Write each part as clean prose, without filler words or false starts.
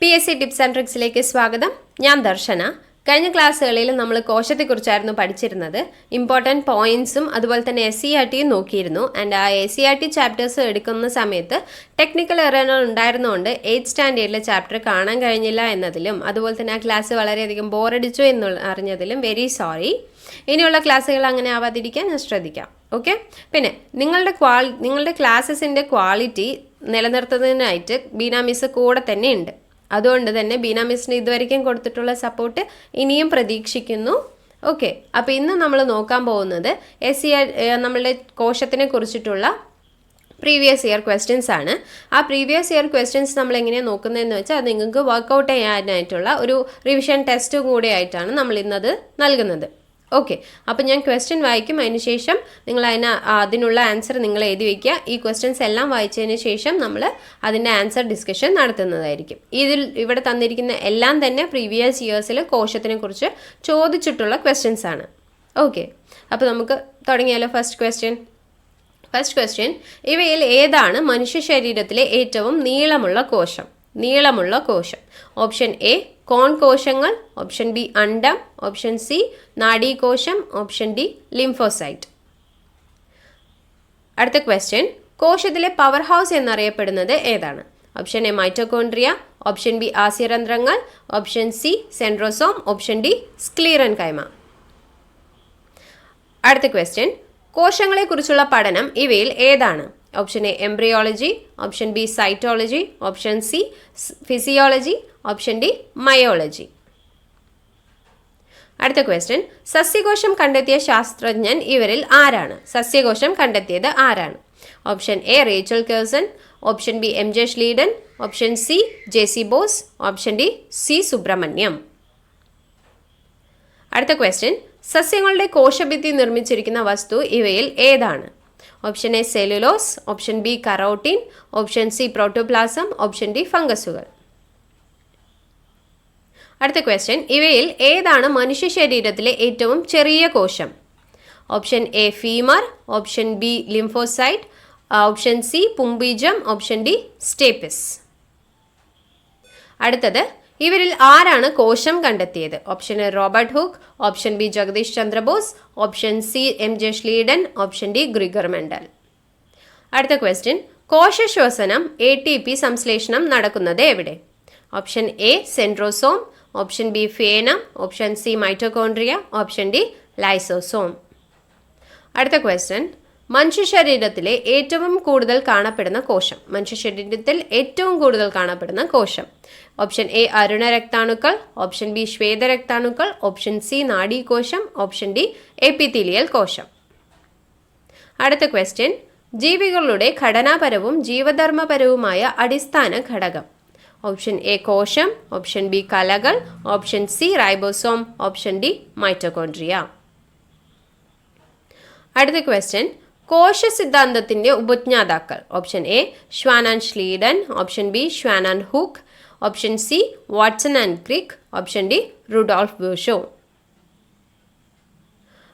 PSC tips and ട്രിക്സിലേക്ക് സ്വാഗതം. ഞാൻ ദർശന. കഴിഞ്ഞ ക്ലാസ്സുകളിൽ നമ്മൾ കോശത്തെക്കുറിച്ചായിരുന്നു പഠിച്ചിരുന്നത്. ഇമ്പോർട്ടൻറ്റ് പോയിന്റ്സും അതുപോലെ തന്നെ SCERTയും നോക്കിയിരുന്നു. ആൻഡ് ആ SCERT ചാപ്റ്റേഴ്സ് എടുക്കുന്ന സമയത്ത് ടെക്നിക്കൽ എറർ ഉണ്ടായിരുന്നുകൊണ്ട് 8th സ്റ്റാൻഡേർഡിലെ ചാപ്റ്റർ കാണാൻ കഴിഞ്ഞില്ല എന്നതിലും അതുപോലെ തന്നെ ആ ക്ലാസ് വളരെയധികം ബോറടിച്ചു എന്ന് അറിഞ്ഞതിലും വെരി സോറി. ഇനിയുള്ള ക്ലാസ്സുകൾ അങ്ങനെ ആവാതിരിക്കാൻ ഞാൻ ശ്രദ്ധിക്കാം. ഓക്കെ. പിന്നെ നിങ്ങളുടെ ക്ലാസ്സസിൻ്റെ ക്വാളിറ്റി നിലനിർത്തുന്നതിനായിട്ട് ബീന മിസ് കൂടെ തന്നെ ഉണ്ട്. അതുകൊണ്ട് തന്നെ ബീന മിസ്സിന് ഇതുവരെയ്ക്കും കൊടുത്തിട്ടുള്ള സപ്പോർട്ട് ഇനിയും പ്രതീക്ഷിക്കുന്നു. ഓക്കെ. അപ്പോൾ ഇന്ന് നമ്മൾ നോക്കാൻ പോകുന്നത് നമ്മളുടെ കോശത്തിനെ കുറിച്ചിട്ടുള്ള പ്രീവിയസ് ഇയർ ക്വസ്റ്റ്യൻസ് ആണ്. ആ പ്രീവിയസ് ഇയർ ക്വസ്റ്റ്യൻസ് നമ്മൾ എങ്ങനെയാണ് നോക്കുന്നതെന്ന് വെച്ചാൽ അത് നിങ്ങൾക്ക് വർക്കൗട്ട് ചെയ്യാനായിട്ടുള്ള ഒരു റിവിഷൻ ടെസ്റ്റ് കൂടെ ആയിട്ടാണ് നമ്മൾ ഇന്നത് നൽകുന്നത്. ഓക്കെ. അപ്പോൾ ഞാൻ ക്വസ്റ്റ്യൻ വായിക്കും. അതിനുശേഷം നിങ്ങൾ അതിനുള്ള ആൻസർ നിങ്ങൾ എഴുതി വയ്ക്കുക. ഈ ക്വസ്റ്റ്യൻസ് എല്ലാം വായിച്ചതിന് ശേഷം നമ്മൾ അതിൻ്റെ ആൻസർ ഡിസ്കഷൻ നടത്തുന്നതായിരിക്കും. ഇവിടെ തന്നിരിക്കുന്ന എല്ലാം തന്നെ പ്രീവിയസ് ഇയേഴ്സിൽ കോശത്തിനെ കുറിച്ച് ചോദിച്ചിട്ടുള്ള ക്വസ്റ്റ്യൻസ് ആണ്. ഓക്കെ. അപ്പോൾ നമുക്ക് തുടങ്ങിയാലോ. ഫസ്റ്റ് ക്വസ്റ്റ്യൻ, ഇവയിൽ ഏതാണ് മനുഷ്യ ശരീരത്തിലെ ഏറ്റവും നീളമുള്ള കോശം? ഓപ്ഷൻ എ കോൺ കോശങ്ങൾ, ഓപ്ഷൻ ബി അണ്ഡം, ഓപ്ഷൻ സി നാഡീകോശം, ഓപ്ഷൻ ഡി ലിംഫോസൈറ്റ്. അടുത്ത ക്വസ്റ്റ്യൻ, കോശത്തിലെ പവർ ഹൗസ് എന്നറിയപ്പെടുന്നത് ഏതാണ്? Option A mitochondria, option B ആസ്യരന്ധ്രങ്ങൾ, option C centrosome, option D sclerenchyma. അടുത്ത ക്വസ്റ്റ്യൻ, കോശങ്ങളെക്കുറിച്ചുള്ള പഠനം ഇവയിൽ ഏതാണ്? Option A embryology, option B cytology, option C physiology, option D myology. അടുത്ത ക്വസ്റ്റ്യൻ, സസ്യകോശം കണ്ടെത്തിയ ശാസ്ത്രജ്ഞൻ ഇവരിൽ ആരാണ്? സസ്യകോശം കണ്ടെത്തിയത് ആരാണ്? Option A Rachel Carson, option B MJ Schleiden, option C JC Bose, option D C Subramaniam. അടുത്ത ക്വസ്റ്റ്യൻ, സസ്യങ്ങളുടെ കോശഭിത്തി നിർമ്മിച്ചിരിക്കുന്ന വസ്തു ഇവയിൽ ഏതാണ്? Option A cellulose, option B carotene, option C protoplasm, option D ഫംഗസുകൾ. അടുത്ത ക്വസ്റ്റ്യൻ, ഇവയിൽ ഏതാണ് മനുഷ്യ ശരീരത്തിലെ ഏറ്റവും ചെറിയ കോശം? Option A femur, option B lymphocyte, option C പുംബീജം, ഓപ്ഷൻ ഡി സ്റ്റേപ്പിസ്. അടുത്തത്, ഇവരിൽ ആരാണ് കോശം കണ്ടെത്തിയത്? Option A Robert Hooke, option B Jagadish Chandrabose, option C MJ Schleiden, option D Gregor Mendel. അടുത്ത ക്വസ്റ്റ്യൻ, കോശശ്വസനം ATP സംശ്ലേഷണം നടക്കുന്നത് എവിടെ? Option A centrosome, option B ഫേനം, option C mitochondria, option D lysosome. അടുത്ത ക്വസ്റ്റ്യൻ, മനുഷ്യ ശരീരത്തിലെ ഏറ്റവും കൂടുതൽ കാണപ്പെടുന്ന കോശം? Option A Aruna രക്താണുക്കൾ, option B Shweta രക്താണുക്കൾ, option C നാഡീകോശം, ഓപ്ഷൻ ഡി എപ്പിത്തീലിയൽ കോശം. അടുത്ത ക്വസ്റ്റ്യൻ, ജീവികളുടെ ഘടനാപരവും ജീവധർമ്മപരവുമായ അടിസ്ഥാന ഘടകം? ഓപ്ഷൻ എ കോശം, ഓപ്ഷൻ ബി കലകൾ, option C ribosome, option D mitochondria. അടുത്ത ക്വസ്റ്റ്യൻ, കോശ സിദ്ധാന്തത്തിന്റെ ഉപജ്ഞാതാക്കൾ? Option A Schwann and Schleiden, option B Schwann and Hooke, option C Watson and Crick, option D Rudolf Virchow.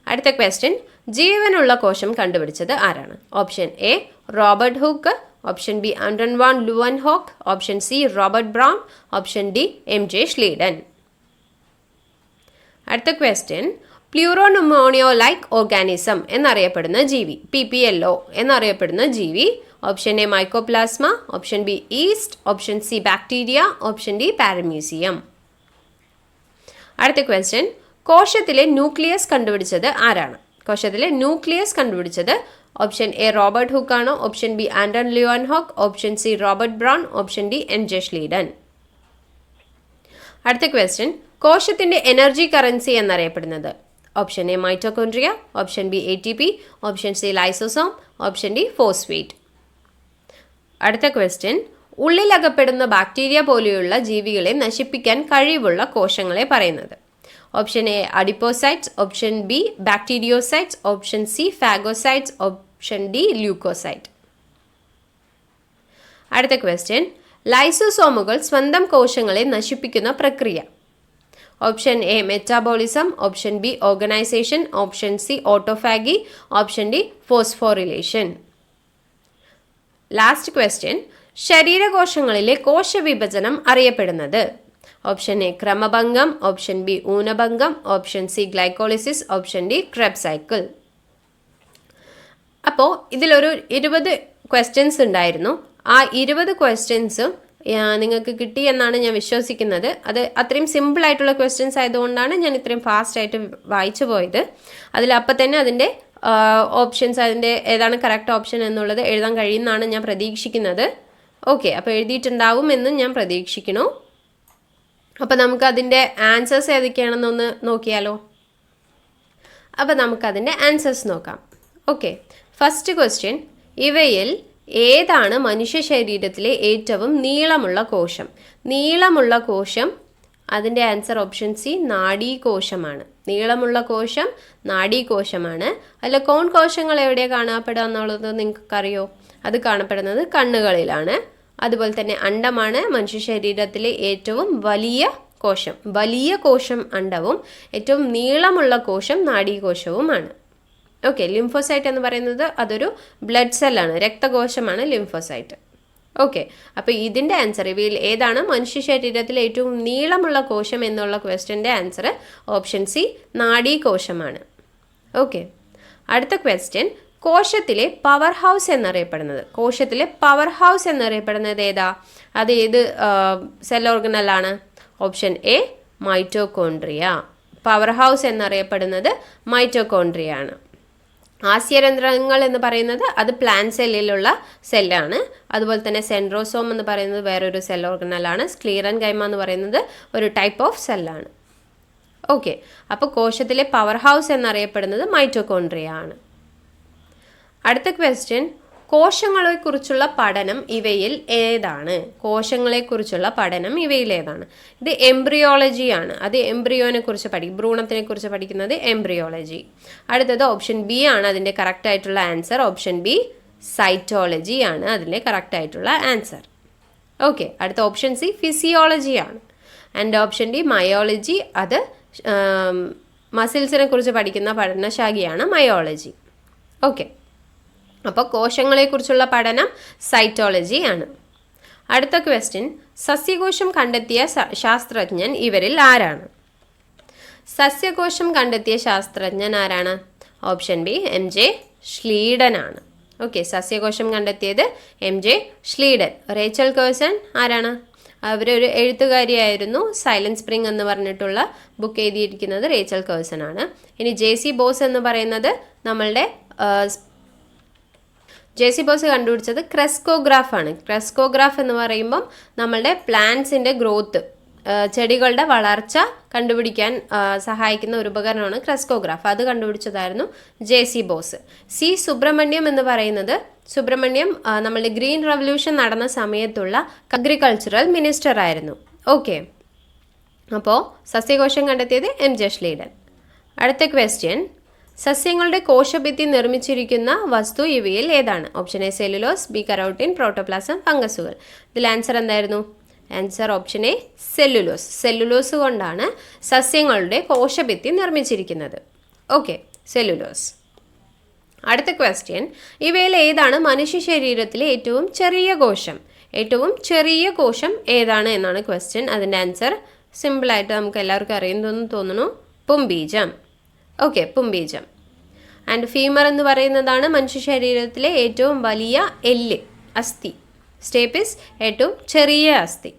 അടുത്ത question, ജീവനുള്ള കോശം കണ്ടുപിടിച്ചത് ആരാണ്? Option A Robert Hooke, option B Anton van Leeuwenhoek, option C Robert Brown, option D MJ Schleiden. അടുത്ത question, pleuropneumonia like organism എന്നറിയപ്പെടുന്ന ജീവി, PPLO എന്നറിയപ്പെടുന്ന ജീവി? Option A mycoplasma, option B yeast, option C bacteria, option D paramecium. അടുത്ത question, കോശത്തിലെ nucleus കണ്ടുപിടിച്ചത് ആരാണ്? Option A Robert Hooke ആണോ, option B Anton Leeuwenhoek, option C Robert Brown, option D MJ Schleiden. അടുത്ത question, കോശത്തിന്റെ energy currency എന്നറിയപ്പെടുന്നത്? Option A mitochondria, option B ATP, option C lysosome, option D phosphate. അടുത്ത question, ഉള്ളിലകപ്പെടുന്ന bacteria പോലെയുള്ള ജീവികളെ നശിപ്പിക്കാൻ കഴിവുള്ള കോശങ്ങളെ പറയുന്നത്? Option A adipocytes, option B bacteriocytes, option C phagocytes, option D leucocyte. അടുത്ത ക്വസ്റ്റ്യൻ, ലൈസോസോമുകൾ സ്വന്തം കോശങ്ങളെ നശിപ്പിക്കുന്ന പ്രക്രിയ? Option A metabolism, option B organisation, option C autophagy, option D phosphorylation. Last question, ശരീരകോശങ്ങളിലെ കോശവിഭജനം അറിയപ്പെടുന്നത്? ഓപ്ഷൻ എ ക്രമഭംഗം, ഓപ്ഷൻ ബി ഊനഭംഗം, option C glycolysis, option D Kreb cycle. അപ്പോൾ ഇതിലൊരു 20 ക്വസ്റ്റ്യൻസ് ഉണ്ടായിരുന്നു. ആ 20 ക്വസ്റ്റ്യൻസും നിങ്ങൾക്ക് കിട്ടി എന്നാണ് ഞാൻ വിശ്വസിക്കുന്നത്. അത് അത്രയും സിമ്പിളായിട്ടുള്ള ക്വസ്റ്റ്യൻസ് ആയതുകൊണ്ടാണ് ഞാൻ ഇത്രയും ഫാസ്റ്റായിട്ട് വായിച്ചു പോയത്. അതിലപ്പം തന്നെ അതിൻ്റെ ഓപ്ഷൻസ്, അതിൻ്റെ ഏതാണ് കറക്റ്റ് ഓപ്ഷൻ എന്നുള്ളത് എഴുതാൻ കഴിയുമെന്നാണ് ഞാൻ പ്രതീക്ഷിക്കുന്നത്. ഓക്കെ, അപ്പോൾ എഴുതിയിട്ടുണ്ടാവും എന്ന് ഞാൻ പ്രതീക്ഷിക്കുന്നു. അപ്പോൾ നമുക്കതിൻ്റെ ആൻസേഴ്സ് ഏതൊക്കെയാണെന്നൊന്ന് നോക്കിയാലോ? അപ്പോൾ നമുക്കതിൻ്റെ ആൻസേഴ്സ് നോക്കാം. ഓക്കെ, ഫസ്റ്റ് ക്വസ്റ്റ്യൻ, ഇവയിൽ ഏതാണ് മനുഷ്യ ശരീരത്തിലെ ഏറ്റവും നീളമുള്ള കോശം? നീളമുള്ള കോശം, അതിൻ്റെ ആൻസർ ഓപ്ഷൻ സി നാഡീകോശമാണ്. നീളമുള്ള കോശം നാഡീകോശമാണ്. അല്ല, കോൺ കോശങ്ങൾ എവിടെയാണ് കാണപ്പെടുക എന്നുള്ളത് നിങ്ങൾക്കറിയോ? അത് കാണപ്പെടുന്നത് കണ്ണുകളിലാണ്. അതുപോലെ തന്നെ അണ്ഡമാണ് മനുഷ്യ ശരീരത്തിലെ ഏറ്റവും വലിയ കോശം. വലിയ കോശം അണ്ഡവും ഏറ്റവും നീളമുള്ള കോശം നാഡീകോശവുമാണ്. ഓക്കെ, ലിംഫോസൈറ്റ് എന്ന് പറയുന്നത് അതൊരു ബ്ലഡ് സെല്ലാണ്, രക്തകോശമാണ് ലിംഫോസൈറ്റ്. ഓക്കെ, അപ്പോൾ ഇതിൻ്റെ ആൻസർ, ഇവയിൽ ഏതാണ് മനുഷ്യ ശരീരത്തിലെ ഏറ്റവും നീളമുള്ള കോശം എന്നുള്ള ക്വസ്റ്റ്യൻ്റെ ആൻസർ ഓപ്ഷൻ സി നാഡീകോശമാണ്. ഓക്കെ, അടുത്ത ക്വസ്റ്റ്യൻ, കോശത്തിലെ പവർ ഹൗസ് എന്നറിയപ്പെടുന്നത്? കോശത്തിലെ പവർ ഹൗസ് എന്നറിയപ്പെടുന്നത് ഏതാ? അത് ഏത് സെൽ ഓർഗനലാണ്? Option A mitochondria. Power house എന്നറിയപ്പെടുന്നത് മൈറ്റോകോൺട്രിയ ആണ്. ആസ്യരന്ധ്രങ്ങൾ എന്ന് പറയുന്നത് അത് പ്ലാന്റ് സെല്ലിലുള്ള സെല്ലാണ്. അതുപോലെ തന്നെ സെൻട്രോസോം എന്ന് പറയുന്നത് വേറൊരു സെൽ ഓർഗനലാണ്. സ്ക്ലീറൻ കൈമ എന്ന് പറയുന്നത് ഒരു ടൈപ്പ് ഓഫ് സെല്ലാണ്. ഓക്കെ, അപ്പോൾ കോശത്തിലെ പവർ ഹൗസ് എന്നറിയപ്പെടുന്നത് മൈറ്റോകോൺട്രിയ ആണ്. അടുത്ത ക്വസ്റ്റ്യൻ, കോശങ്ങളെക്കുറിച്ചുള്ള പഠനം ഇവയിൽ ഏതാണ്? കോശങ്ങളെക്കുറിച്ചുള്ള പഠനം ഇവയിൽ ഏതാണ്? ഇത് എംബ്രിയോളജിയാണ്. അത് എംബ്രിയോനെ കുറിച്ച് ഭ്രൂണത്തിനെ കുറിച്ച് പഠിക്കുന്നത് എംബ്രിയോളജി. അടുത്തത് ഓപ്ഷൻ ബി ആണ് അതിൻ്റെ കറക്റ്റ് ആയിട്ടുള്ള ആൻസർ. ഓപ്ഷൻ ബി സൈറ്റോളജി ആണ് അതിൻ്റെ കറക്റ്റ് ആയിട്ടുള്ള ആൻസർ. ഓക്കെ, അടുത്ത ഓപ്ഷൻ സി ഫിസിയോളജി ആണ്. And option D myology. അത് മസിൽസിനെ കുറിച്ച് പഠിക്കുന്ന പഠനശാഖയാണ് മയോളജി. ഓക്കെ, അപ്പോൾ കോശങ്ങളെക്കുറിച്ചുള്ള പഠനം സൈറ്റോളജി ആണ്. അടുത്ത ക്വസ്റ്റ്യൻ, സസ്യകോശം കണ്ടെത്തിയ ശാസ്ത്രജ്ഞൻ ഇവരിൽ ആരാണ്? സസ്യകോശം കണ്ടെത്തിയ ശാസ്ത്രജ്ഞൻ ആരാണ്? ഓപ്ഷൻ ബി MJ ഷ്ലീഡൻ ആണ്. ഓക്കെ, സസ്യകോശം കണ്ടെത്തിയത് MJ ഷ്ലീഡൻ. റേച്ചൽ കേഴ്സൺ ആരാണ്? അവരൊരു എഴുത്തുകാരിയായിരുന്നു. സൈലന്റ് സ്പ്രിംഗ് എന്ന് പറഞ്ഞിട്ടുള്ള ബുക്ക് എഴുതിയിരിക്കുന്നത് റേച്ചൽ കേഴ്സൺ ആണ്. ഇനി JC ബോസ് എന്ന് പറയുന്നത് നമ്മളുടെ JC ബോസ് കണ്ടുപിടിച്ചത് ക്രെസ്കോഗ്രാഫ് ആണ്. ക്രെസ്കോഗ്രാഫ് എന്ന് പറയുമ്പം നമ്മളുടെ പ്ലാന്റ്സിൻ്റെ ഗ്രോത്ത്, ചെടികളുടെ വളർച്ച കണ്ടുപിടിക്കാൻ സഹായിക്കുന്ന ഒരു ഉപകരണമാണ് ക്രെസ്കോഗ്രാഫ്. അത് കണ്ടുപിടിച്ചതായിരുന്നു JC ബോസ്. C സുബ്രഹ്മണ്യം എന്ന് പറയുന്നത് നമ്മളുടെ ഗ്രീൻ റവല്യൂഷൻ നടന്ന സമയത്തുള്ള അഗ്രികൾച്ചറൽ മിനിസ്റ്റർ ആയിരുന്നു. ഓക്കെ, അപ്പോൾ സസ്യകോശം കണ്ടെത്തിയത് MJ ഷ്ലീഡൻ. അടുത്ത ക്വസ്റ്റ്യൻ, സസ്യങ്ങളുടെ കോശഭിത്തി നിർമ്മിച്ചിരിക്കുന്ന വസ്തു ഇവയിൽ ഏതാണ്? Option A cellulose, B carotene, protoplasm, ഫംഗസുകൾ. ഇതിൽ ആൻസർ എന്തായിരുന്നു? Answer option A cellulose. Cellulose കൊണ്ടാണ് സസ്യങ്ങളുടെ കോശഭിത്തി നിർമ്മിച്ചിരിക്കുന്നത്. Okay, cellulose. അടുത്ത ക്വസ്റ്റ്യൻ, ഇവയിൽ ഏതാണ് മനുഷ്യ ശരീരത്തിലെ ഏറ്റവും ചെറിയ കോശം? ഏറ്റവും ചെറിയ കോശം ഏതാണ് എന്നാണ് ക്വസ്റ്റ്യൻ. അതിൻ്റെ ആൻസർ സിമ്പിളായിട്ട് നമുക്ക് എല്ലാവർക്കും അറിയുന്നതെന്ന് തോന്നുന്നു, പുംബീജം. ഓക്കെ, പുംബീജം. ആൻഡ് ഫീമർ എന്ന് പറയുന്നതാണ് മനുഷ്യ ശരീരത്തിലെ ഏറ്റവും വലിയ എല്ല്, അസ്ഥി. സ്റ്റേപ്പിസ് ഏറ്റവും ചെറിയ അസ്ഥി.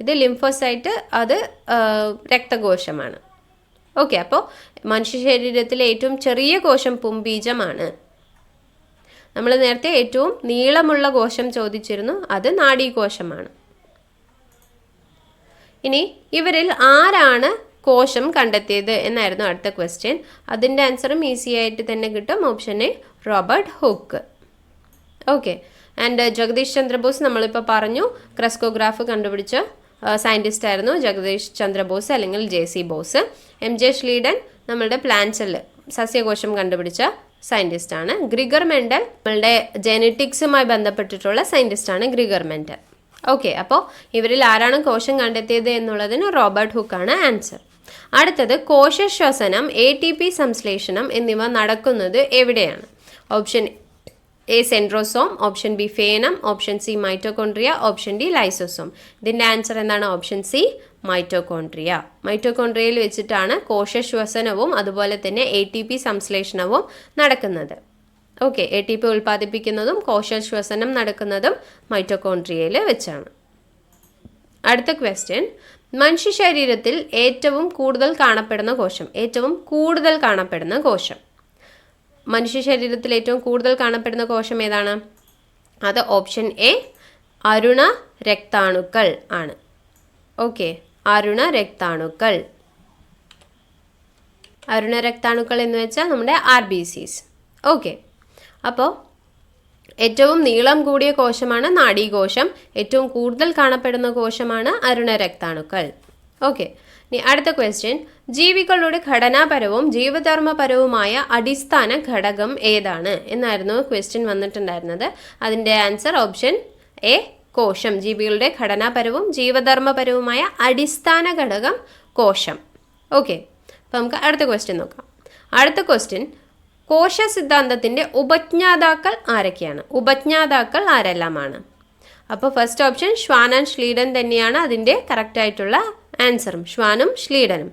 ഇത് ലിംഫോസൈറ്റ്, അത് രക്തകോശമാണ്. ഓക്കെ, അപ്പോൾ മനുഷ്യ ശരീരത്തിലെ ഏറ്റവും ചെറിയ കോശം പുംബീജമാണ്. നമ്മൾ നേരത്തെ ഏറ്റവും നീളമുള്ള കോശം ചോദിച്ചിരുന്നു, അത് നാഡീകോശമാണ്. ഇനി ഇവരിൽ ആരാണ് കോശം കണ്ടെത്തിയത് എന്നായിരുന്നു അടുത്ത ക്വസ്റ്റ്യൻ. അതിൻ്റെ ആൻസറും ഈസി ആയിട്ട് തന്നെ കിട്ടും. Option A Robert hook. Okay, and Jagdish Chandrabose നമ്മളിപ്പോൾ പറഞ്ഞു, ക്രെസ്കോഗ്രാഫ് കണ്ടുപിടിച്ച സയൻറ്റിസ്റ്റ് ആയിരുന്നു ജഗദീഷ് ചന്ദ്രബോസ് അല്ലെങ്കിൽ JC ബോസ്. MJ ഷ്ലീഡൻ നമ്മളുടെ പ്ലാന്റ് സെല്ല്, സസ്യകോശം കണ്ടുപിടിച്ച സയൻറ്റിസ്റ്റാണ്. ഗ്രിഗർ മെൻഡൽ നമ്മളുടെ ജെനറ്റിക്സുമായി ബന്ധപ്പെട്ടിട്ടുള്ള സയൻറ്റിസ്റ്റാണ് ഗ്രിഗർ മെൻഡൽ. ഓക്കെ, അപ്പോൾ ഇവരിൽ ആരാണ് കോശം കണ്ടെത്തിയത് എന്നുള്ളതിന് റോബർട്ട് ഹുക്കാണ് ആൻസർ. അടുത്തത്, കോശശ്വസനം, ATP സംശ്ലേഷണം എന്നിവ നടക്കുന്നത് എവിടെയാണ്? Option A centrosome, option B ഫേനം, option C mitochondria, option D lysosome. ഇതിൻ്റെ ആൻസർ എന്താണ്? Option C mitochondria. മൈറ്റോകോൺട്രിയയിൽ വെച്ചിട്ടാണ് കോശശ്വസനവും അതുപോലെ തന്നെ ATP സംശ്ലേഷണവും നടക്കുന്നത്. ഓക്കെ, ATP ഉൽപ്പാദിപ്പിക്കുന്നതും കോശശ്വസനം നടക്കുന്നതും മൈറ്റോകോൺട്രിയയിൽ വെച്ചാണ്. അടുത്ത ക്വസ്റ്റ്യൻ, മനുഷ്യ ശരീരത്തിൽ ഏറ്റവും കൂടുതൽ കാണപ്പെടുന്ന കോശം. ഏറ്റവും കൂടുതൽ കാണപ്പെടുന്ന കോശം, മനുഷ്യ ശരീരത്തിൽ ഏറ്റവും കൂടുതൽ കാണപ്പെടുന്ന കോശം ഏതാണ്? അത് ഓപ്ഷൻ എ അരുണ രക്താണുക്കൾ ആണ്. ഓക്കെ, അരുണ രക്താണുക്കൾ. അരുണ രക്താണുക്കൾ എന്ന് വെച്ചാൽ നമ്മുടെ RBCs. ഓക്കെ, അപ്പോൾ ഏറ്റവും നീളം കൂടിയ കോശമാണ് നാഡീകോശം. ഏറ്റവും കൂടുതൽ കാണപ്പെടുന്ന കോശമാണ് അരുണ രക്താണുക്കൾ. ഓക്കെ, ഇനി അടുത്ത ക്വസ്റ്റ്യൻ, ജീവികളുടെ ഘടനാപരവും ജീവധർമ്മപരവുമായ അടിസ്ഥാന ഘടകം ഏതാണ് എന്നായിരുന്നു ക്വസ്റ്റ്യൻ വന്നിട്ടുണ്ടായിരുന്നത്. അതിൻ്റെ ആൻസർ ഓപ്ഷൻ എ കോശം. ജീവികളുടെ ഘടനാപരവും ജീവധർമ്മപരവുമായ അടിസ്ഥാന ഘടകം കോശം. ഓക്കെ, അപ്പോൾ നമുക്ക് അടുത്ത ക്വസ്റ്റ്യൻ നോക്കാം. അടുത്ത ക്വസ്റ്റ്യൻ, കോശ സിദ്ധാന്തത്തിൻ്റെ ഉപജ്ഞാതാക്കൾ ആരൊക്കെയാണ്? ഉപജ്ഞാതാക്കൾ ആരെല്ലാമാണ്? അപ്പോൾ first option Schwann and Schleiden തന്നെയാണ് അതിൻ്റെ കറക്റ്റായിട്ടുള്ള ആൻസറും. ഷ്വാനും ഷ്ലീഡനും.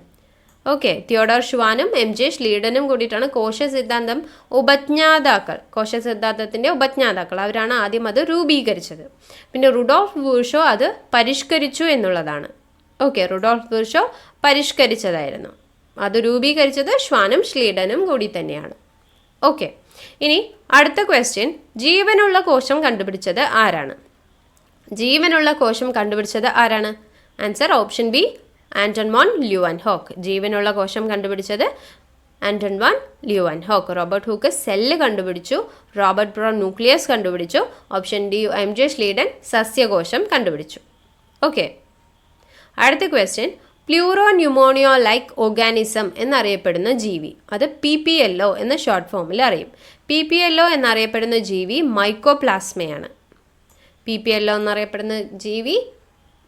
ഓക്കെ, തിയോഡോർ ഷ്വാനും MJ ഷ്ലീഡനും കൂടിയിട്ടാണ് കോശ സിദ്ധാന്തം ഉപജ്ഞാതാക്കൾ. കോശ സിദ്ധാന്തത്തിൻ്റെ ഉപജ്ഞാതാക്കൾ അവരാണ് ആദ്യം അത് രൂപീകരിച്ചത്. പിന്നെ റുഡോൾഫ് വൂർഷോ അത് പരിഷ്കരിച്ചു എന്നുള്ളതാണ്. ഓക്കെ, റുഡോൾഫ് വൂർഷോ പരിഷ്കരിച്ചതായിരുന്നു. അത് രൂപീകരിച്ചത് ഷ്വാനും ഷ്ലീഡനും കൂടി തന്നെയാണ്. ഓക്കെ, ഇനി അടുത്ത ക്വസ്റ്റ്യൻ, ജീവനുള്ള കോശം കണ്ടുപിടിച്ചത് ആരാണ്? ജീവനുള്ള കോശം കണ്ടുപിടിച്ചത് ആരാണ്? Answer option B Anton von Leeuwenhoek. ജീവനുള്ള കോശം കണ്ടുപിടിച്ചത് Anton von Leeuwenhoek. Robert Hooke cell കണ്ടുപിടിച്ചു. റോബർട്ട് ബ്രൗൺ ന്യൂക്ലിയസ് കണ്ടുപിടിച്ചു. ഓപ്ഷൻ ഡി MJ ഷ്ലീഡൻ സസ്യകോശം കണ്ടുപിടിച്ചു. ഓക്കെ, അടുത്ത question, pleuropneumonia like organism എന്നറിയപ്പെടുന്ന ജീവി. അത് PPLO എന്ന ഷോർട്ട് ഫോമിൽ അറിയും. PPLO എന്നറിയപ്പെടുന്ന ജീവി മൈക്കോപ്ലാസ്മയാണ്. PPLO എന്നറിയപ്പെടുന്ന ജീവി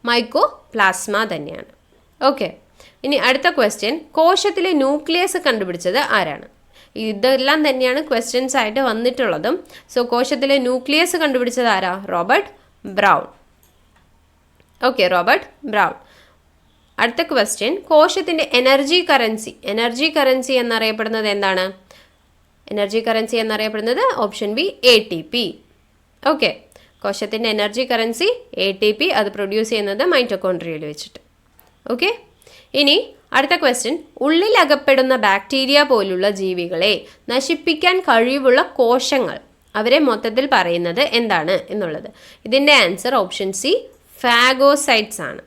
മൈക്കോപ്ലാസ്മ തന്നെയാണ്. ഓക്കെ, ഇനി അടുത്ത ക്വസ്റ്റ്യൻ, കോശത്തിലെ ന്യൂക്ലിയസ് കണ്ടുപിടിച്ചത് ആരാണ്? ഇതെല്ലാം തന്നെയാണ് ക്വസ്റ്റ്യൻസ് ആയിട്ട് വന്നിട്ടുള്ളതും. സോ കോശത്തിലെ ന്യൂക്ലിയസ് കണ്ടുപിടിച്ചത് ആരാ? Robert Brown. Okay, Robert Brown. അടുത്ത ക്വസ്റ്റ്യൻ, കോശത്തിൻ്റെ എനർജി കറൻസി എന്നറിയപ്പെടുന്നത് എന്താണ്? എനർജി കറൻസി എന്നറിയപ്പെടുന്നത് ഓപ്ഷൻ ബി ATP. ഓക്കെ, കോശത്തിൻ്റെ എനർജി കറൻസി ATP. അത് പ്രൊഡ്യൂസ് ചെയ്യുന്നത് മൈറ്റോകോൺട്രിയയിൽ വെച്ചിട്ട്. ഓക്കെ, ഇനി അടുത്ത ക്വസ്റ്റ്യൻ, ഉള്ളിൽ അകപ്പെടുന്ന ബാക്ടീരിയ പോലുള്ള ജീവികളെ നശിപ്പിക്കാൻ കഴിവുള്ള കോശങ്ങൾ, അവരെ മൊത്തത്തിൽ പറയുന്നത് എന്താണ് എന്നുള്ളത്. ഇതിൻ്റെ ആൻസർ ഓപ്ഷൻ സി ഫാഗോസൈറ്റ്സ് ആണ്.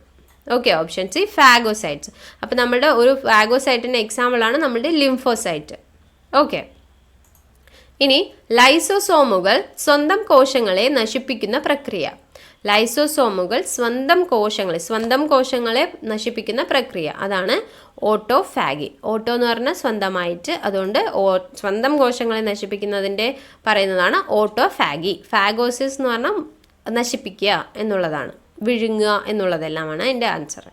Okay, option C phagocytes. അപ്പോൾ നമ്മുടെ ഒരു ഫാഗോസൈറ്റിൻ്റെ എക്സാമ്പിളാണ് നമ്മുടെ ലിംഫോസൈറ്റ്. ഓക്കെ, ഇനി ലൈസോസോമുകൾ സ്വന്തം കോശങ്ങളെ നശിപ്പിക്കുന്ന പ്രക്രിയ. ലൈസോസോമുകൾ സ്വന്തം കോശങ്ങളെ നശിപ്പിക്കുന്ന പ്രക്രിയ, അതാണ് ഓട്ടോഫാഗി. ഓട്ടോ എന്ന് പറഞ്ഞാൽ സ്വന്തമായിട്ട്, അതുകൊണ്ട് സ്വന്തം കോശങ്ങളെ നശിപ്പിക്കുന്നതിൻ്റെ പറയുന്നതാണ് ഓട്ടോഫാഗി. ഫാഗോസിസ് എന്ന് പറഞ്ഞാൽ നശിപ്പിക്കുക എന്നുള്ളതാണ്, വിഴുങ്ങുക എന്നുള്ളതെല്ലാമാണ് അതിൻ്റെ ആൻസർ,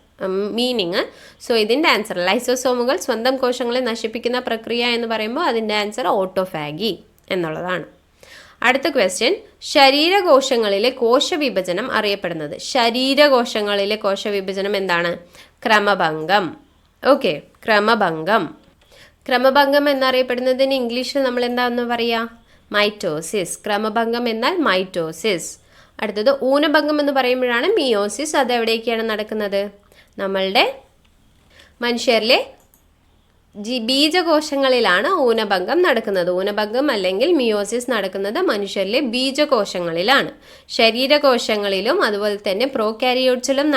മീനിങ്. സോ ഇതിൻ്റെ ആൻസർ ലൈസോസോമുകൾ സ്വന്തം കോശങ്ങളെ നശിപ്പിക്കുന്ന പ്രക്രിയ എന്ന് പറയുമ്പോൾ അതിൻ്റെ ആൻസർ ഓട്ടോഫാഗി എന്നുള്ളതാണ്. അടുത്ത ക്വസ്റ്റ്യൻ, ശരീരകോശങ്ങളിലെ കോശവിഭജനം അറിയപ്പെടുന്നത്. ശരീരകോശങ്ങളിലെ കോശവിഭജനം എന്താണ്? ക്രമഭംഗം. ഓക്കെ, ക്രമഭംഗം എന്നറിയപ്പെടുന്നതിന് ഇംഗ്ലീഷിൽ നമ്മൾ എന്താണെന്ന് പറയുക? മൈറ്റോസിസ്. ക്രമഭംഗം എന്നാൽ മൈറ്റോസിസ്. അടുത്തത് ഊനഭംഗം എന്ന് പറയുമ്പോഴാണ് മിയോസിസ്. അത് എവിടേക്കാണ് നടക്കുന്നത്? നമ്മളുടെ മനുഷ്യരിലെ ബീജകോശങ്ങളിലാണ് ഊനഭംഗം നടക്കുന്നത്. ഊനഭംഗം അല്ലെങ്കിൽ മിയോസിസ് നടക്കുന്നത് മനുഷ്യരിലെ ബീജകോശങ്ങളിലാണ്. ശരീരകോശങ്ങളിലും അതുപോലെ തന്നെ പ്രോകാരിയോട്സിലും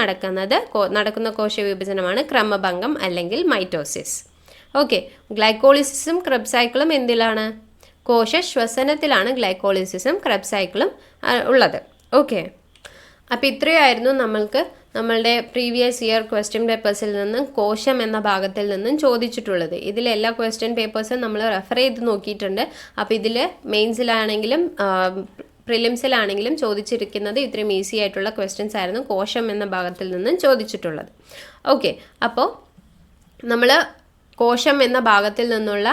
നടക്കുന്ന കോശവിഭജനമാണ് ക്രമഭംഗം അല്ലെങ്കിൽ മൈറ്റോസിസ്. ഓക്കെ, ഗ്ലൈക്കോളിസിസും ക്രെബ്സ് സൈക്കിളും എന്തിലാണ്? കോശശ്വസനത്തിലാണ് ഗ്ലൈക്കോളിസിസും ക്രെബ്സ് സൈക്കിളും ഉള്ളത്. ഓക്കെ, അപ്പോൾ ഇത്രയായിരുന്നു നമ്മളുടെ പ്രീവിയസ് ഇയർ ക്വസ്റ്റ്യൻ പേപ്പേഴ്സിൽ നിന്നും കോശം എന്ന ഭാഗത്തിൽ നിന്നും ചോദിച്ചിട്ടുള്ളത്. ഇതിലെല്ലാ ക്വസ്റ്റ്യൻ പേപ്പേഴ്സും നമ്മൾ റെഫർ ചെയ്ത് നോക്കിയിട്ടുണ്ട്. അപ്പോൾ ഇതിൽ മെയിൻസിലാണെങ്കിലും പ്രിലിംസിലാണെങ്കിലും ചോദിച്ചിരിക്കുന്നത് ഇത്രയും ഈസി ആയിട്ടുള്ള ക്വസ്റ്റ്യൻസ് ആയിരുന്നു കോശം എന്ന ഭാഗത്തിൽ നിന്നും ചോദിച്ചിട്ടുള്ളത്. ഓക്കെ, അപ്പോൾ നമ്മൾ കോശം എന്ന ഭാഗത്തിൽ നിന്നുള്ള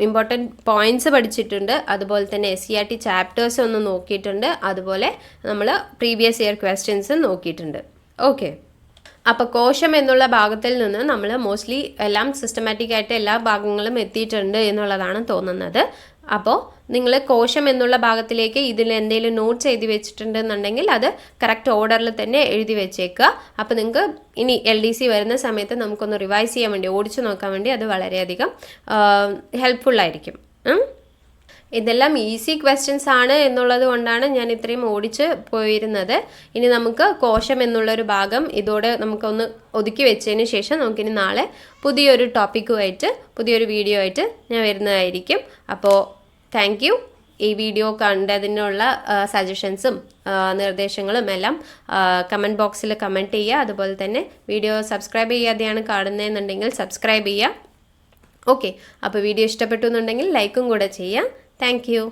ഇമ്പോർട്ടൻറ്റ് പോയിൻറ്റ്സ് പഠിച്ചിട്ടുണ്ട്, അതുപോലെ തന്നെ SCERT ചാപ്റ്റേഴ്സ് ഒന്ന് നോക്കിയിട്ടുണ്ട്, അതുപോലെ നമ്മൾ പ്രീവിയസ് ഇയർ ക്വസ്റ്റ്യൻസ് നോക്കിയിട്ടുണ്ട്. ഓക്കെ, അപ്പോൾ കോശം എന്നുള്ള ഭാഗത്തിൽ നിന്ന് നമ്മൾ മോസ്റ്റ്ലി എല്ലാം സിസ്റ്റമാറ്റിക് ആയിട്ട് എല്ലാ ഭാഗങ്ങളും എത്തിയിട്ടുണ്ട് എന്നുള്ളതാണ് തോന്നുന്നത്. അപ്പോൾ നിങ്ങൾ കോശം എന്നുള്ള ഭാഗത്തിലേക്ക് ഇതിൽ എന്തെങ്കിലും നോട്ട്സ് എഴുതി വെച്ചിട്ടുണ്ടെന്നുണ്ടെങ്കിൽ അത് കറക്റ്റ് ഓർഡറിൽ തന്നെ എഴുതി വെച്ചേക്കുക. അപ്പോൾ നിങ്ങൾക്ക് ഇനി LDC വരുന്ന സമയത്ത് നമുക്കൊന്ന് റിവൈസ് ചെയ്യാൻ വേണ്ടി, ഓടിച്ചു നോക്കാൻ വേണ്ടി അത് വളരെയധികം ഹെൽപ്ഫുള്ളായിരിക്കും. ഇതെല്ലാം ഈസി ക്വസ്റ്റ്യൻസ് ആണ് എന്നുള്ളത് കൊണ്ടാണ് ഞാൻ ഇത്രയും ഓടിച്ച് പോയിരുന്നത്. ഇനി നമുക്ക് കോശം എന്നുള്ളൊരു ഭാഗം ഇതോടെ നമുക്കൊന്ന് ഒതുക്കി വെച്ചതിന് ശേഷം നമുക്കിനി നാളെ പുതിയൊരു ടോപ്പിക്കുമായിട്ട് പുതിയൊരു വീഡിയോ ആയിട്ട് ഞാൻ വരുന്നതായിരിക്കും. അപ്പോൾ താങ്ക് യു. ഈ വീഡിയോ കണ്ടതിനുള്ള സജഷൻസും നിർദ്ദേശങ്ങളും എല്ലാം കമൻറ്റ് ബോക്സിൽ കമൻറ്റ് ചെയ്യുക. അതുപോലെ തന്നെ വീഡിയോ സബ്സ്ക്രൈബ് ചെയ്യാതെയാണ് കാണുന്നതെന്നുണ്ടെങ്കിൽ സബ്സ്ക്രൈബ് ചെയ്യുക. ഓക്കെ, അപ്പോൾ വീഡിയോ ഇഷ്ടപ്പെട്ടു എന്നുണ്ടെങ്കിൽ ലൈക്കും കൂടെ ചെയ്യുക. Thank you.